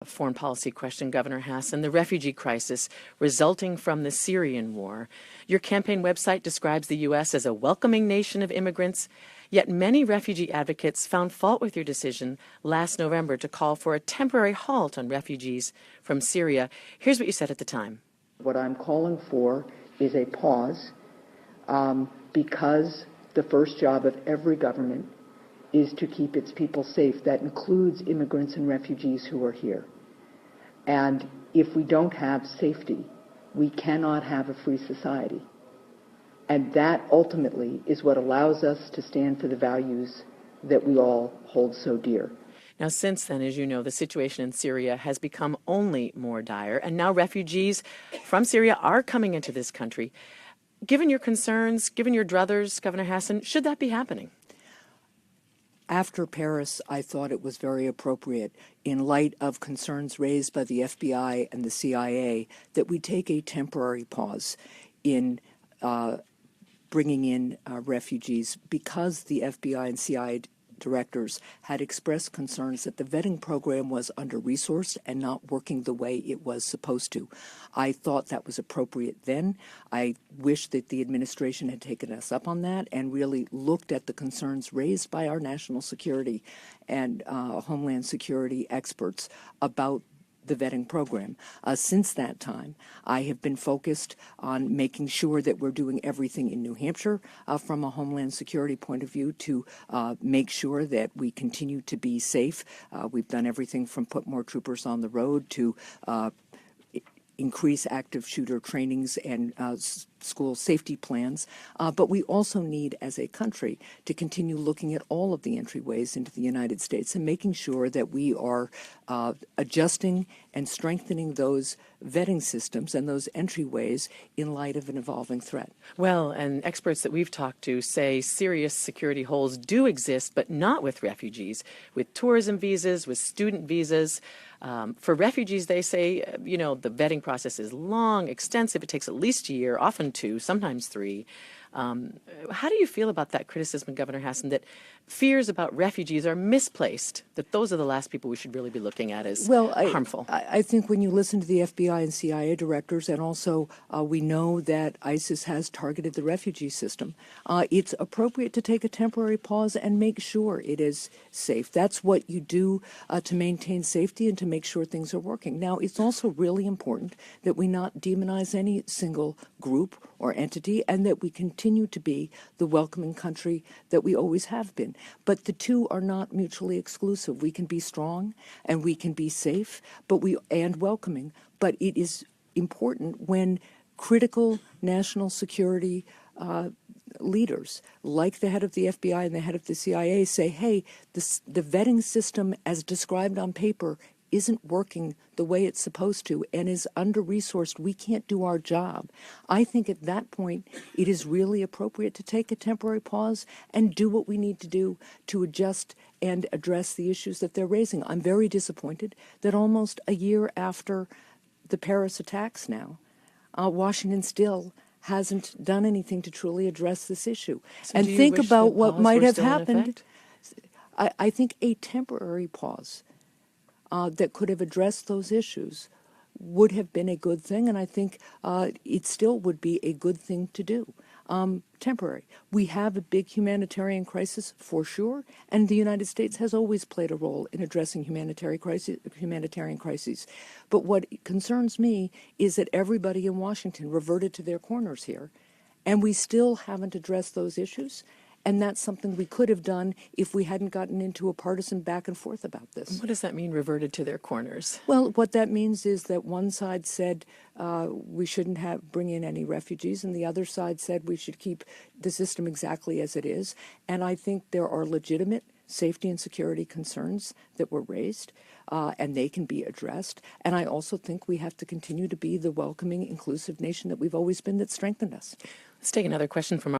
Foreign policy question, Governor Hassan, the refugee crisis resulting from the Syrian war. Your campaign website describes the U.S. as a welcoming nation of immigrants, yet many refugee advocates found fault with your decision last November to call for a temporary halt on refugees from Syria. Here's what you said at the time. What I'm calling for is a pause because the first job of every government is to keep its people safe. That includes immigrants and refugees who are here. And if we don't have safety, we cannot have a free society. And that ultimately is what allows us to stand for the values that we all hold so dear. Now, since then, as you know, the situation in Syria has become only more dire, and now refugees from Syria are coming into this country. Given your concerns, given your druthers, Governor Hassan, should that be happening? After Paris, I thought it was very appropriate, in light of concerns raised by the FBI and the CIA, that we take a temporary pause in bringing in refugees, because the FBI and CIA directors had expressed concerns that the vetting program was under-resourced and not working the way it was supposed to. I thought that was appropriate then. I wish that the administration had taken us up on that and really looked at the concerns raised by our national security and homeland security experts about the vetting program. Since that time, I have been focused on making sure that we're doing everything in New Hampshire from a homeland security point of view to make sure that we continue to be safe. We've done everything from put more troopers on the road to increase active shooter trainings and school safety plans. But we also need, as a country, to continue looking at all of the entryways into the United States and making sure that we are adjusting and strengthening those vetting systems and those entryways in light of an evolving threat. Well, and experts that we've talked to say serious security holes do exist, but not with refugees, with tourism visas, with student visas. For refugees, they say, the vetting process is long, extensive. It takes at least a year, often 2, sometimes 3. How do you feel about that criticism, Governor Hassan, that fears about refugees are misplaced, that those are the last people we should really be looking at as harmful? I think when you listen to the FBI and CIA directors, and also we know that ISIS has targeted the refugee system, it's appropriate to take a temporary pause and make sure it is safe. That's what you do to maintain safety and to make sure things are working. Now, it's also really important that we not demonize any single group or entity, and that we continue to be the welcoming country that we always have been. But the two are not mutually exclusive. We can be strong and we can be safe, and welcoming. But it is important when critical national security leaders, like the head of the FBI and the head of the CIA, say, hey, the vetting system as described on paper isn't working the way it's supposed to and is under-resourced. We can't do our job. I think at that point, it is really appropriate to take a temporary pause and do what we need to do to adjust and address the issues that they're raising. I'm very disappointed that almost a year after the Paris attacks now, Washington still hasn't done anything to truly address this issue. So and think about what might have happened. I think a temporary pause that could have addressed those issues would have been a good thing, and I think it still would be a good thing to do. Temporary. We have a big humanitarian crisis for sure, and the United States has always played a role in addressing humanitarian crises. But what concerns me is that everybody in Washington reverted to their corners here, and we still haven't addressed those issues. And that's something we could have done if we hadn't gotten into a partisan back and forth about this. What does that mean, reverted to their corners? Well, what that means is that one side said we shouldn't bring in any refugees, and the other side said we should keep the system exactly as it is. And I think there are legitimate safety and security concerns that were raised, and they can be addressed. And I also think we have to continue to be the welcoming, inclusive nation that we've always been, that strengthened us. Let's take another question from